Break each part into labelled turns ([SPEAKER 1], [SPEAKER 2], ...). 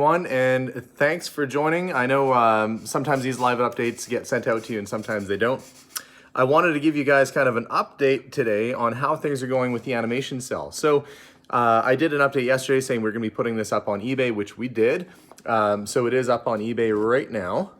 [SPEAKER 1] everyone, and thanks for joining. I know sometimes these live updates get sent out to you and sometimes they don't. I wanted to give you guys kind of an update today on how things are going with the animation cell. So I did an update yesterday saying we're going to be putting this up on eBay, which we did. So it is up on eBay right now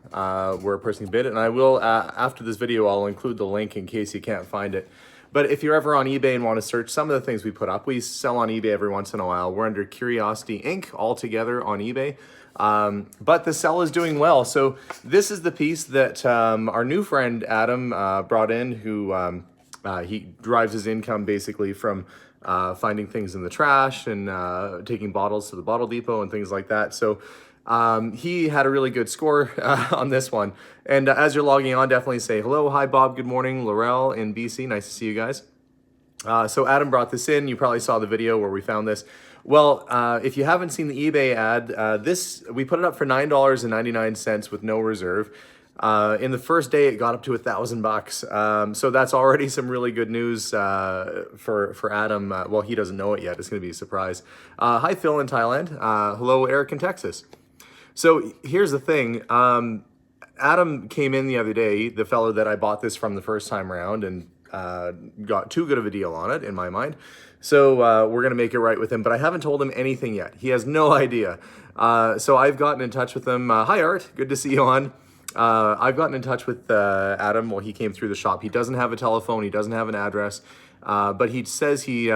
[SPEAKER 1] where a person can bid it. And I will, after this video, I'll include the link in case you can't find it. But if you're ever on eBay and want to search some of the things we put up, we sell on eBay every once in a while. We're under Curiosity Inc. all together on eBay. But the cell is doing well. So this is the piece that our new friend Adam brought in, who he derives his income basically from finding things in the trash and taking bottles to the bottle depot and things like that. So he had a really good score on this one. And as you're logging on, definitely say hello. Hi, Bob. Good morning. Laurel in BC. Nice to see you guys. So Adam brought this in. You probably saw the video where we found this. Well, if you haven't seen the eBay ad, we put it up for $9.99 with no reserve. In the first day, it got up to $1,000. So that's already some really good news for Adam. Well, he doesn't know it yet. It's going to be a surprise. Hi, Phil in Thailand. Hello, Eric in Texas. So here's the thing. Adam came in the other day, the fellow that I bought this from the first time around, and got too good of a deal on it in my mind. So we're going to make it right with him, but I haven't told him anything yet. He has no idea. So I've gotten in touch with him. Hi, Art. Good to see you on. I've gotten in touch with Adam while he came through the shop. He doesn't have a telephone. He doesn't have an address, but he says he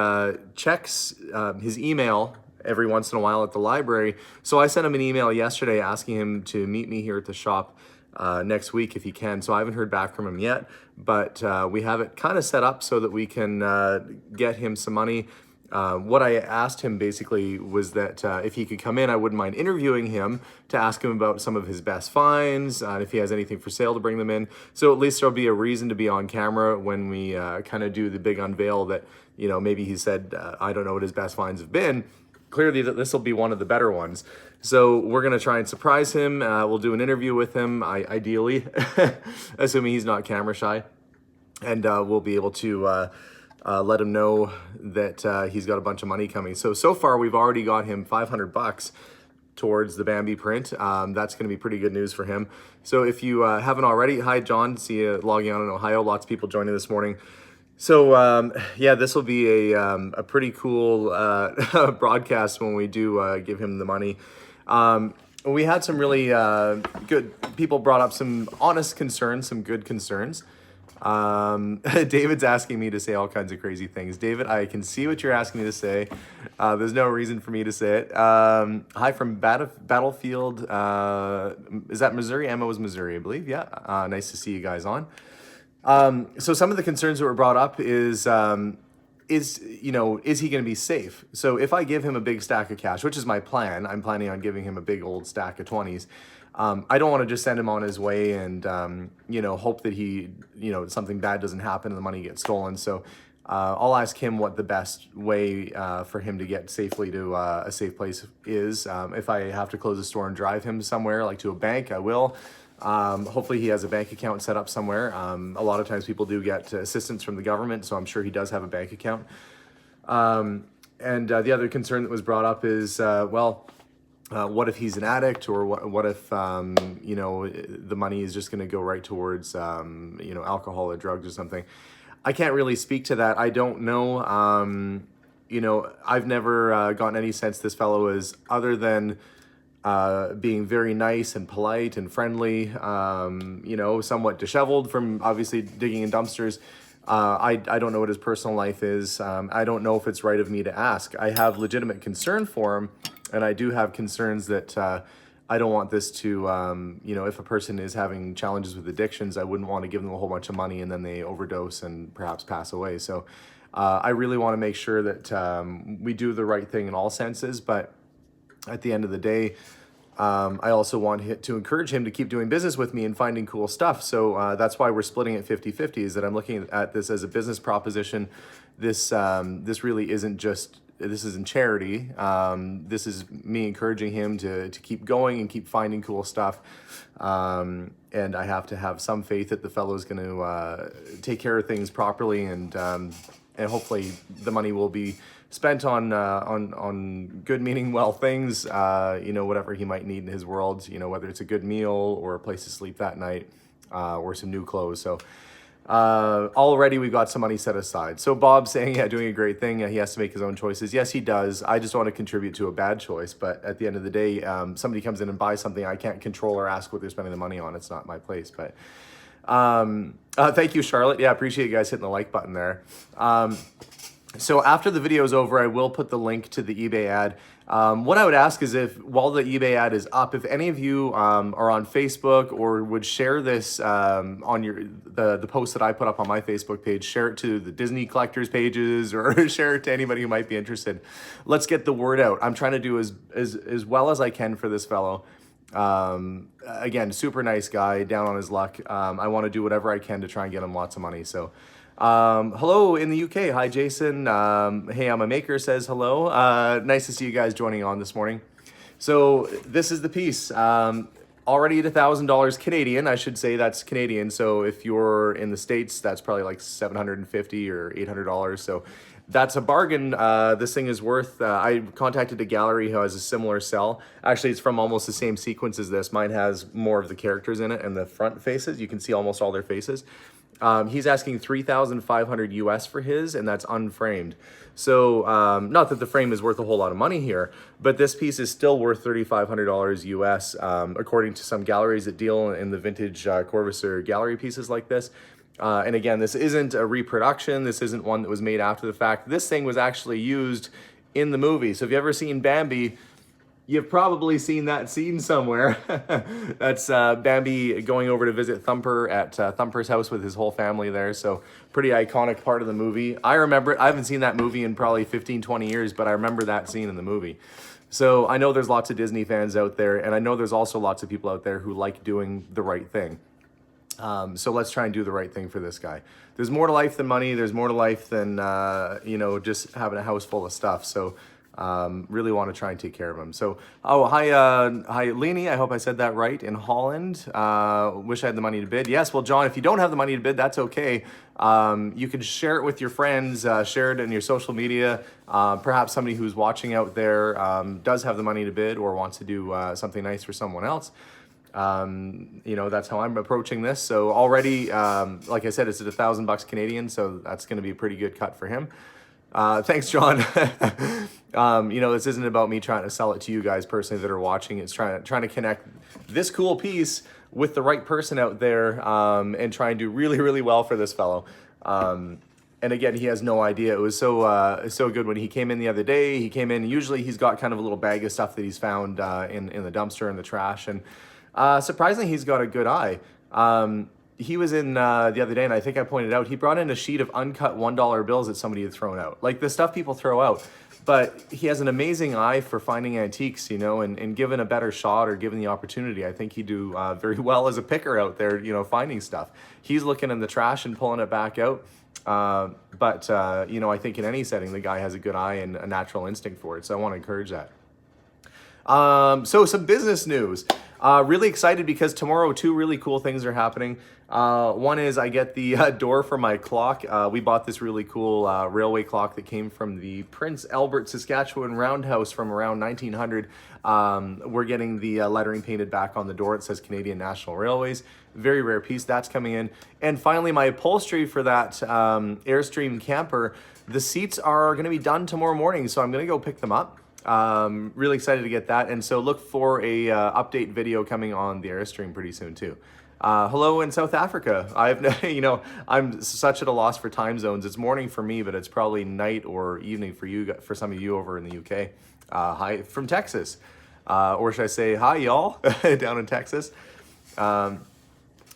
[SPEAKER 1] checks his email every once in a while at the library. So I sent him an email yesterday asking him to meet me here at the shop next week if he can. So I haven't heard back from him yet, but we have it kind of set up so that we can get him some money. What I asked him basically was that if he could come in, I wouldn't mind interviewing him to ask him about some of his best finds, if he has anything for sale to bring them in. So at least there'll be a reason to be on camera when we kind of do the big unveil that, you know, maybe he said, I don't know what his best finds have been. Clearly that this will be one of the better ones. So we're going to try and surprise him. We'll do an interview with him, ideally, assuming he's not camera shy. And we'll be able to let him know that he's got a bunch of money coming. So far we've already got him $500 towards the Bambi print. That's going to be pretty good news for him. So if you haven't already, hi John, see you logging on in Ohio. Lots of people joining this morning. So yeah, this will be a pretty cool broadcast when we do give him the money. We had some really good people brought up some honest concerns, some good concerns. David's asking me to say all kinds of crazy things. David, I can see what you're asking me to say. There's no reason for me to say it. Hi from Battlefield. Is that Missouri? Emma was Missouri, I believe. Yeah. Nice to see you guys on. So some of the concerns that were brought up is he going to be safe? So if I give him a big stack of cash, which is my plan, I'm planning on giving him a big old stack of 20s. I don't want to just send him on his way and, hope that he, something bad doesn't happen and the money gets stolen. So I'll ask him what the best way for him to get safely to a safe place is. If I have to close the store and drive him somewhere, like to a bank, I will. Hopefully he has a bank account set up somewhere. A lot of times people do get assistance from the government, so I'm sure he does have a bank account. And the other concern that was brought up is, what if he's an addict, or what if, the money is just going to go right towards, alcohol or drugs or something. I can't really speak to that. I don't know. I've never gotten any sense this fellow is, other than being very nice and polite and friendly, somewhat disheveled from obviously digging in dumpsters. I don't know what his personal life is. I don't know if it's right of me to ask. I have legitimate concern for him, and I do have concerns that I don't want this to, if a person is having challenges with addictions, I wouldn't want to give them a whole bunch of money and then they overdose and perhaps pass away. So I really want to make sure that we do the right thing in all senses, but at the end of the day, I also want to encourage him to keep doing business with me and finding cool stuff. So that's why we're splitting it 50-50, is that I'm looking at this as a business proposition. This really isn't just, this isn't charity. This is me encouraging him to keep going and keep finding cool stuff. And I have to have some faith that the fellow's going to take care of things properly, and hopefully the money will be spent on good meaning well things, you know, whatever he might need in his world, you know, whether it's a good meal or a place to sleep that night, or some new clothes. So already we've got some money set aside. So Bob's saying, yeah, doing a great thing. He has to make his own choices. Yes, he does. I just want to contribute to a bad choice. But at the end of the day, somebody comes in and buys something I can't control or ask what they're spending the money on. It's not my place. But thank you, Charlotte. Yeah, I appreciate you guys hitting the like button there. So after the video is over, I will put the link to the eBay ad. What I would ask is if, while the eBay ad is up, if any of you are on Facebook or would share this on the post that I put up on my Facebook page, share it to the Disney collectors pages or share it to anybody who might be interested. Let's get the word out. I'm trying to do as well as I can for this fellow. Again, super nice guy, down on his luck. I want to do whatever I can to try and get him lots of money. So hello in the UK. Hi, Jason. Hey, I'm a maker says hello. Nice to see you guys joining on this morning. So this is the piece. Already at $1,000 Canadian. I should say that's Canadian. So if you're in the States, that's probably like $750 or $800. So that's a bargain. This thing is worth, I contacted a gallery who has a similar cell. Actually, it's from almost the same sequence as this. Mine has more of the characters in it and the front faces. You can see almost all their faces. He's asking $3,500 US for his, and that's unframed. So not that the frame is worth a whole lot of money here, but this piece is still worth $3,500 US, according to some galleries that deal in the vintage Corvair gallery pieces like this. And again, this isn't a reproduction. This isn't one that was made after the fact. This thing was actually used in the movie. So if you've ever seen Bambi, you've probably seen that scene somewhere. That's Bambi going over to visit Thumper at Thumper's house with his whole family there. So pretty iconic part of the movie. I remember it. I haven't seen that movie in probably 15, 20 years, but I remember that scene in the movie. So I know there's lots of Disney fans out there, and I know there's also lots of people out there who like doing the right thing. So let's try and do the right thing for this guy. There's more to life than money. There's more to life than, you know, just having a house full of stuff. So really want to try and take care of him. So, hi, Leni. I hope I said that right. In Holland. Wish I had the money to bid. Yes. Well, John, if you don't have the money to bid, that's okay. You can share it with your friends, share it in your social media. Perhaps somebody who's watching out there does have the money to bid or wants to do something nice for someone else. You know, that's how I'm approaching this. So already, like I said, it's at $1,000 Canadian. So that's going to be a pretty good cut for him. Thanks, John. You know, this isn't about me trying to sell it to you guys personally that are watching. It's trying to connect this cool piece with the right person out there, and try and do really, really well for this fellow. And again, he has no idea. It was so good when he came in the other day. He came in, usually he's got kind of a little bag of stuff that he's found in the dumpster and the trash. And surprisingly, he's got a good eye. He was in the other day, and I think I pointed out, he brought in a sheet of uncut $1 bills that somebody had thrown out. Like the stuff people throw out. But he has an amazing eye for finding antiques, you know, and given a better shot or given the opportunity, I think he'd do very well as a picker out there, you know, finding stuff. He's looking in the trash and pulling it back out. But you know, I think in any setting, the guy has a good eye and a natural instinct for it. So I want to encourage that. So some business news. Really excited because tomorrow 2 really cool things are happening. One is I get the door for my clock. We bought this really cool railway clock that came from the Prince Albert, Saskatchewan Roundhouse from around 1900. We're getting the lettering painted back on the door. It says Canadian National Railways. Very rare piece. That's coming in. And finally, my upholstery for that Airstream camper. The seats are going to be done tomorrow morning, so I'm going to go pick them up. Really excited to get that, and so look for a update video coming on the Airstream pretty soon too. Hello in South Africa. You know, I'm such at a loss for time zones. It's morning for me, but it's probably night or evening for you, for some of you over in the UK. Hi from Texas, or should I say hi y'all down in Texas.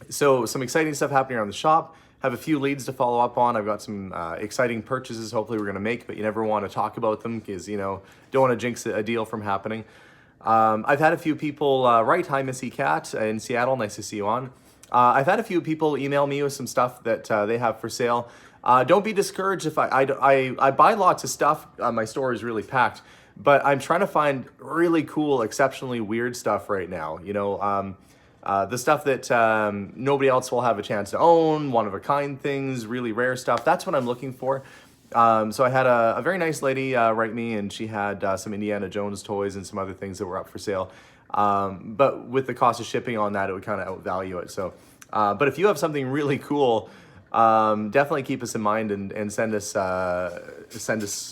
[SPEAKER 1] So some exciting stuff happening around the shop. Have a few leads to follow up on. I've got some exciting purchases hopefully we're going to make, but you never want to talk about them because, you know, don't want to jinx a deal from happening. I've had a few people write, hi Missy Cat in Seattle, nice to see you on. I've had a few people email me with some stuff that they have for sale. Don't be discouraged if I buy lots of stuff. My store is really packed, but I'm trying to find really cool, exceptionally weird stuff right now. You know, the stuff that nobody else will have a chance to own, one-of-a-kind things, really rare stuff. That's what I'm looking for. So I had a very nice lady write me, and she had some Indiana Jones toys and some other things that were up for sale. But with the cost of shipping on that, it would kind of outvalue it. So, but if you have something really cool, definitely keep us in mind and send us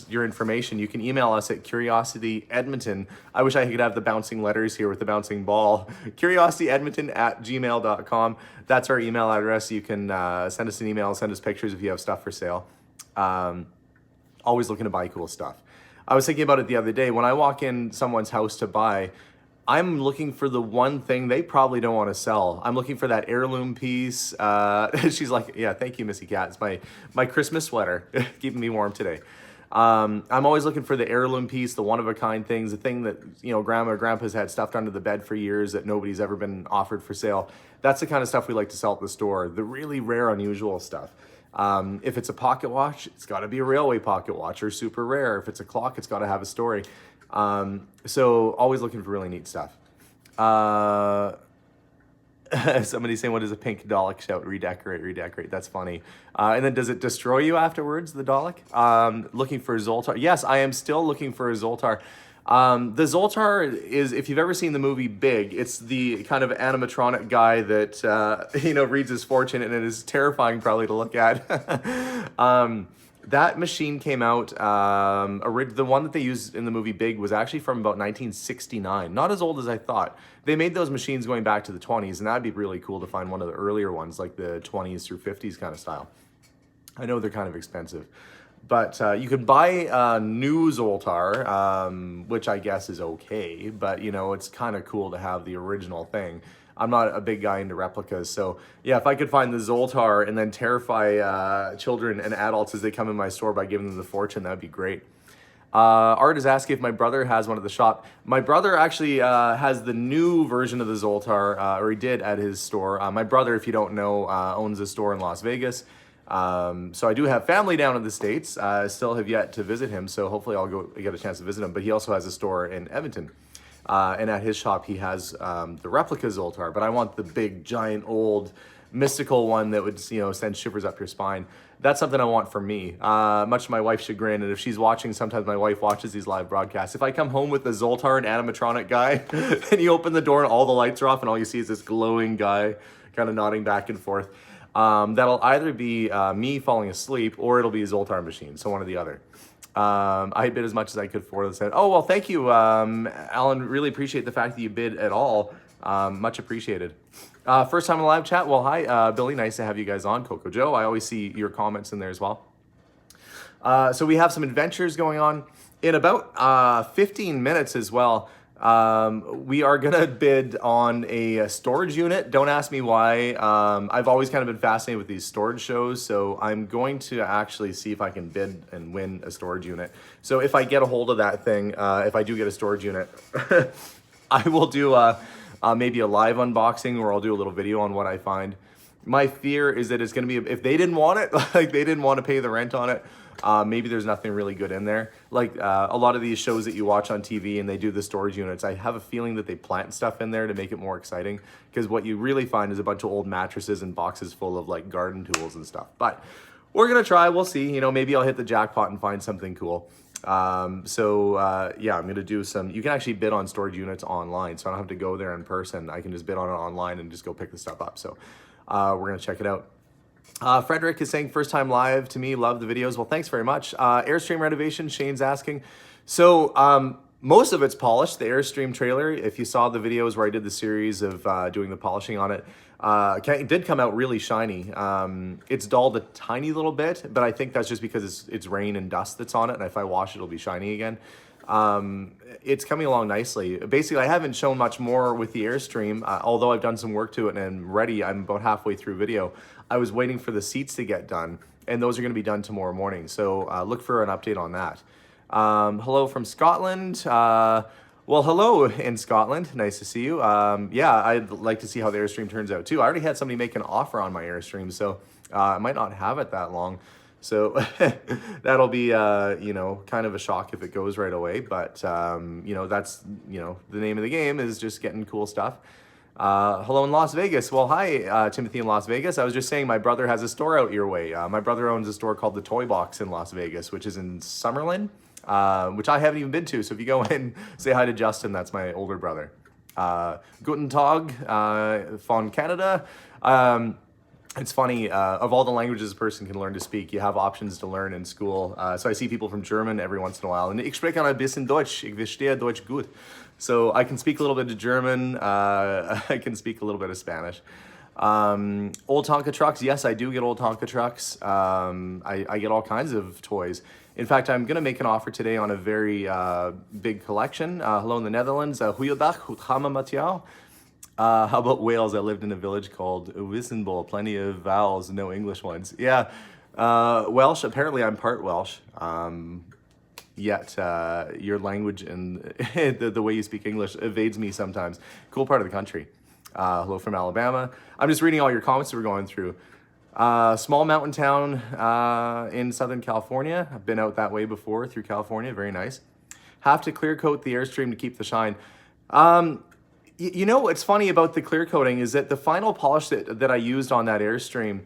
[SPEAKER 1] your information. You can email us at CuriosityEdmonton. I wish I could have the bouncing letters here with the bouncing ball. CuriosityEdmonton@gmail.com. That's our email address. You can send us an email, send us pictures if you have stuff for sale. Always looking to buy cool stuff. I was thinking about it the other day. When I walk in someone's house to buy, I'm looking for the one thing they probably don't want to sell. I'm looking for that heirloom piece. She's like, yeah, thank you, Missy Cat. It's my Christmas sweater, keeping me warm today. I'm always looking for the heirloom piece, the one-of-a-kind things, the thing that, Grandma or Grandpa's had stuffed under the bed for years that nobody's ever been offered for sale. That's the kind of stuff we like to sell at the store, the really rare, unusual stuff. If it's a pocket watch, it's got to be a railway pocket watch, or super rare. If it's a clock, it's got to have a story. So always looking for really neat stuff. Somebody's saying, what is a pink Dalek shout? Redecorate, redecorate. That's funny. And then does it destroy you afterwards, the Dalek? Looking for Zoltar. Yes, I am still looking for a Zoltar. The Zoltar is, if you've ever seen the movie Big, it's the kind of animatronic guy that, reads his fortune, and it is terrifying probably to look at. That machine came out, the one that they used in the movie Big was actually from about 1969. Not as old as I thought. They made those machines going back to the 20s, and that'd be really cool to find one of the earlier ones, like the 20s through 50s kind of style. I know they're kind of expensive. But you could buy a new Zoltar, which I guess is okay, but it's kind of cool to have the original thing. I'm not a big guy into replicas, so yeah, if I could find the Zoltar and then terrify children and adults as they come in my store by giving them the fortune, that'd be great. Art is asking if my brother has one at the shop. My brother actually has the new version of the Zoltar, or he did at his store. My brother, if you don't know, owns a store in Las Vegas. So I do have family down in the States. Still have yet to visit him, so hopefully I'll get a chance to visit him. But he also has a store in Edmonton. And at his shop, he has the replica Zoltar, but I want the big, giant, old, mystical one that would, send shivers up your spine. That's something I want for me, much to my wife's chagrin. And if she's watching, sometimes my wife watches these live broadcasts. If I come home with the Zoltar, an animatronic guy, and you open the door and all the lights are off and all you see is this glowing guy kind of nodding back and forth, that'll either be me falling asleep or it'll be a Zoltar machine, so one or the other. I bid as much as I could for this. Oh, well, thank you, Alan. Really appreciate the fact that you bid at all. Much appreciated. First time in the live chat. Well, hi, Billy. Nice to have you guys on. Coco Joe. I always see your comments in there as well. So we have some adventures going on in about 15 minutes as well. We are gonna bid on a storage unit. Don't ask me why. I've always kind of been fascinated with these storage shows, so I'm going to actually see if I can bid and win a storage unit. So if I get a hold of that thing, if I do get a storage unit, I will do maybe a live unboxing, or I'll do a little video on what I find. My fear is that it's gonna be, if they didn't want it, like they didn't want to pay the rent on it, maybe there's nothing really good in there. Like a lot of these shows that you watch on TV and they do the storage units, I have a feeling that they plant stuff in there to make it more exciting, because what you really find is a bunch of old mattresses and boxes full of like garden tools and stuff. But we're gonna try, we'll see. Maybe I'll hit the jackpot and find something cool. Yeah, I'm gonna do some, you can actually bid on storage units online, so I don't have to go there in person. I can just bid on it online and just go pick the stuff up. So we're gonna check it out. Frederick is saying first time live to me, love the videos. Well, thanks very much. Airstream renovation, Shane's asking. So most of it's polished, the Airstream trailer. If you saw the videos where I did the series of doing the polishing on it, it did come out really shiny. It's dulled a tiny little bit, but I think that's just because it's rain and dust that's on it, and if I wash it, it'll be shiny again. It's coming along nicely. Basically, I haven't shown much more with the Airstream, although I've done some work to it and I'm ready. I'm about halfway through video. I was waiting for the seats to get done, and those are going to be done tomorrow morning. So look for an update on that. Hello from Scotland. Well, hello in Scotland. Nice to see you. Yeah, I'd like to see how the Airstream turns out too. I already had somebody make an offer on my Airstream, so I might not have it that long. So that'll be, kind of a shock if it goes right away. But, that's, the name of the game is just getting cool stuff. Hello in Las Vegas. Well, hi, Timothy in Las Vegas. I was just saying my brother has a store out your way. My brother owns a store called the Toy Box in Las Vegas, which is in Summerlin, which I haven't even been to. So if you go in, say hi to Justin. That's my older brother. Guten Tag, von Canada. It's funny, of all the languages a person can learn to speak, you have options to learn in school. So I see people from German every once in a while. And ich spreche ein bisschen Deutsch. Ich verstehe Deutsch gut. So I can speak a little bit of German. I can speak a little bit of Spanish. Old Tonka trucks. Yes, I do get old Tonka trucks. I get all kinds of toys. In fact, I'm going to make an offer today on a very big collection. Hello in the Netherlands. Goeiedag, goed gaan we met jou? How about Wales? I lived in a village called Wissenbol. Plenty of vowels, no English ones. Yeah. Welsh. Apparently, I'm part Welsh. Yet your language and the way you speak English evades me sometimes. Cool part of the country. Hello from Alabama. I'm just reading all your comments that we're going through. Small mountain town in Southern California. I've been out that way before through California. Very nice. Have to clear coat the Airstream to keep the shine. You know what's funny about the clear coating is that the final polish that I used on that Airstream,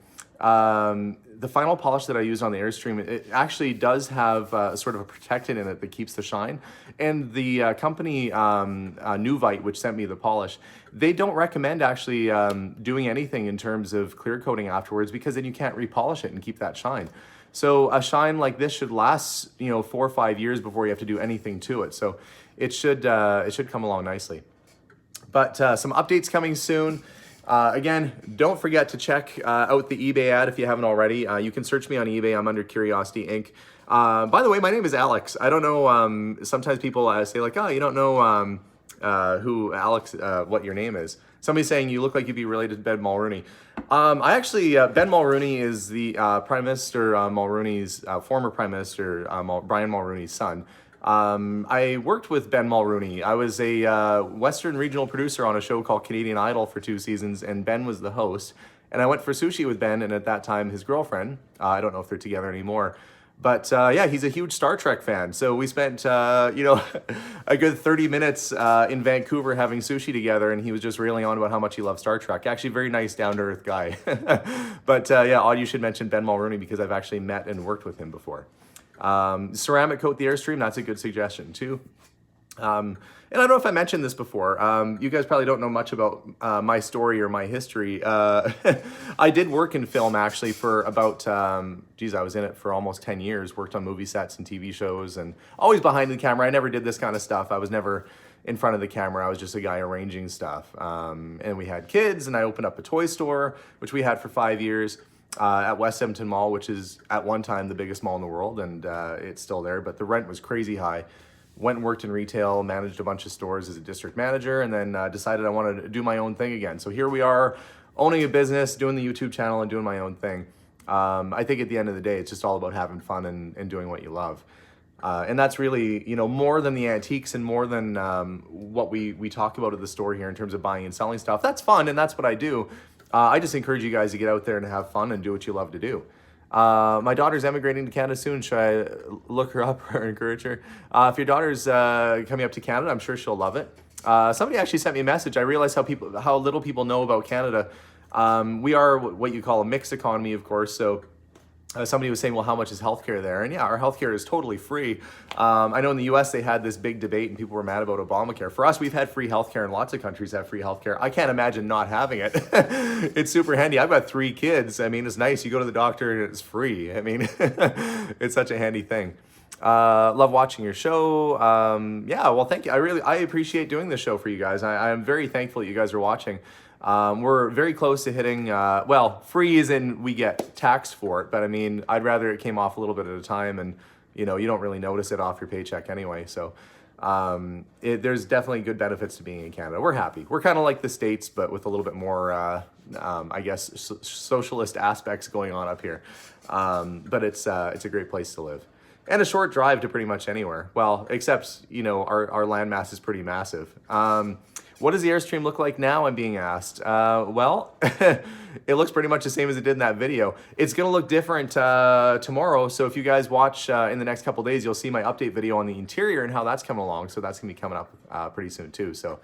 [SPEAKER 1] it actually does have sort of a protectant in it that keeps the shine. And the company Nuvite, which sent me the polish, they don't recommend actually doing anything in terms of clear coating afterwards, because then you can't repolish it and keep that shine. So a shine like this should last, 4 or 5 years before you have to do anything to it. So it should come along nicely. But some updates coming soon. Again, don't forget to check out the eBay ad if you haven't already. You can search me on eBay. I'm under Curiosity Inc. By the way, my name is Alex. I don't know, sometimes people say like, oh, you don't know who Alex, what your name is. Somebody's saying you look like you'd be related to Ben Mulrooney. I actually, Ben Mulrooney is the Prime Minister Mulrooney's, former Prime Minister Brian Mulrooney's son. I worked with Ben Mulrooney. I was a Western regional producer on a show called Canadian Idol for 2 seasons, and Ben was the host. And I went for sushi with Ben, and at that time, his girlfriend. I don't know if they're together anymore. But yeah, he's a huge Star Trek fan. So we spent, a good 30 minutes in Vancouver having sushi together, and he was just railing on about how much he loves Star Trek. Actually, very nice, down-to-earth guy. But yeah, odd you should mention Ben Mulrooney because I've actually met and worked with him before. Ceramic coat the Airstream, that's a good suggestion too. And I don't know if I mentioned this before. You guys probably don't know much about my story or my history. I did work in film actually for about, I was in it for almost 10 years, worked on movie sets and TV shows and always behind the camera. I never did this kind of stuff. I was never in front of the camera. I was just a guy arranging stuff. And we had kids, and I opened up a toy store, which we had for 5 years. At West Edmonton Mall, which is at one time the biggest mall in the world, and it's still there, but the rent was crazy high. Went and worked in retail, managed a bunch of stores as a district manager, and then decided I wanted to do my own thing again. So here we are, owning a business, doing the YouTube channel, and doing my own thing. I think at the end of the day, it's just all about having fun and doing what you love. And that's really, more than the antiques and more than what we talk about at the store here in terms of buying and selling stuff. That's fun, and that's what I do. I just encourage you guys to get out there and have fun and do what you love to do. My daughter's emigrating to Canada soon. Should I look her up or encourage her? If your daughter's coming up to Canada, I'm sure she'll love it. Somebody actually sent me a message. I realized how little people know about Canada. We are what you call a mixed economy, of course. So somebody was saying, well, how much is healthcare there? And yeah, our healthcare is totally free. I know in the US they had this big debate and people were mad about Obamacare. For us, we've had free healthcare and lots of countries have free healthcare. I can't imagine not having it. It's super handy. I've got 3 kids. I mean, it's nice. You go to the doctor and it's free. I mean, it's such a handy thing. Love watching your show. Yeah, well, thank you. I appreciate doing this show for you guys. I am very thankful that you guys are watching. We're very close to hitting, free as in we get taxed for it, but I mean, I'd rather it came off a little bit at a time and, you don't really notice it off your paycheck anyway. So, there's definitely good benefits to being in Canada. We're happy. We're kind of like the States, but with a little bit more, I guess, socialist aspects going on up here. But it's a great place to live. And a short drive to pretty much anywhere. Well, except, our landmass is pretty massive. What does the Airstream look like now, I'm being asked? Well, it looks pretty much the same as it did in that video. It's going to look different tomorrow, so if you guys watch in the next couple days, you'll see my update video on the interior and how that's coming along, so that's going to be coming up pretty soon too. So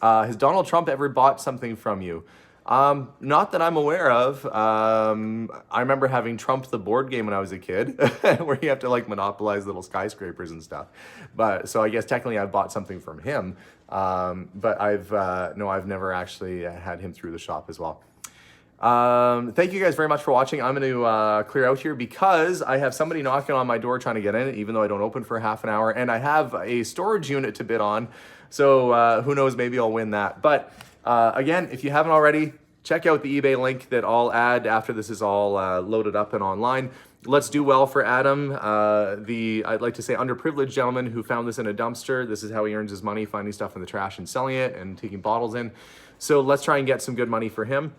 [SPEAKER 1] Has Donald Trump ever bought something from you? Not that I'm aware of. I remember having Trump the board game when I was a kid, where you have to like monopolize little skyscrapers and stuff. But so I guess technically I've bought something from him. But I've never actually had him through the shop as well. Thank you guys very much for watching. I'm going to clear out here because I have somebody knocking on my door trying to get in, even though I don't open for half an hour, and I have a storage unit to bid on. So who knows, maybe I'll win that. But again, if you haven't already, check out the eBay link that I'll add after this is all loaded up and online. Let's do well for Adam, I'd like to say underprivileged gentleman who found this in a dumpster. This is how he earns his money, finding stuff in the trash and selling it and taking bottles in. So let's try and get some good money for him.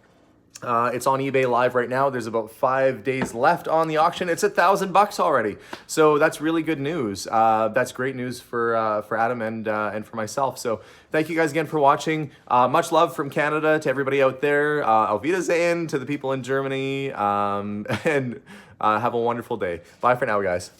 [SPEAKER 1] It's on eBay live right now. There's about 5 days left on the auction. It's $1,000 already. So that's really good news. That's great news for Adam and for myself. So thank you guys again for watching. Much love from Canada to everybody out there. Auf Wiedersehen to the people in Germany. And have a wonderful day. Bye for now, guys.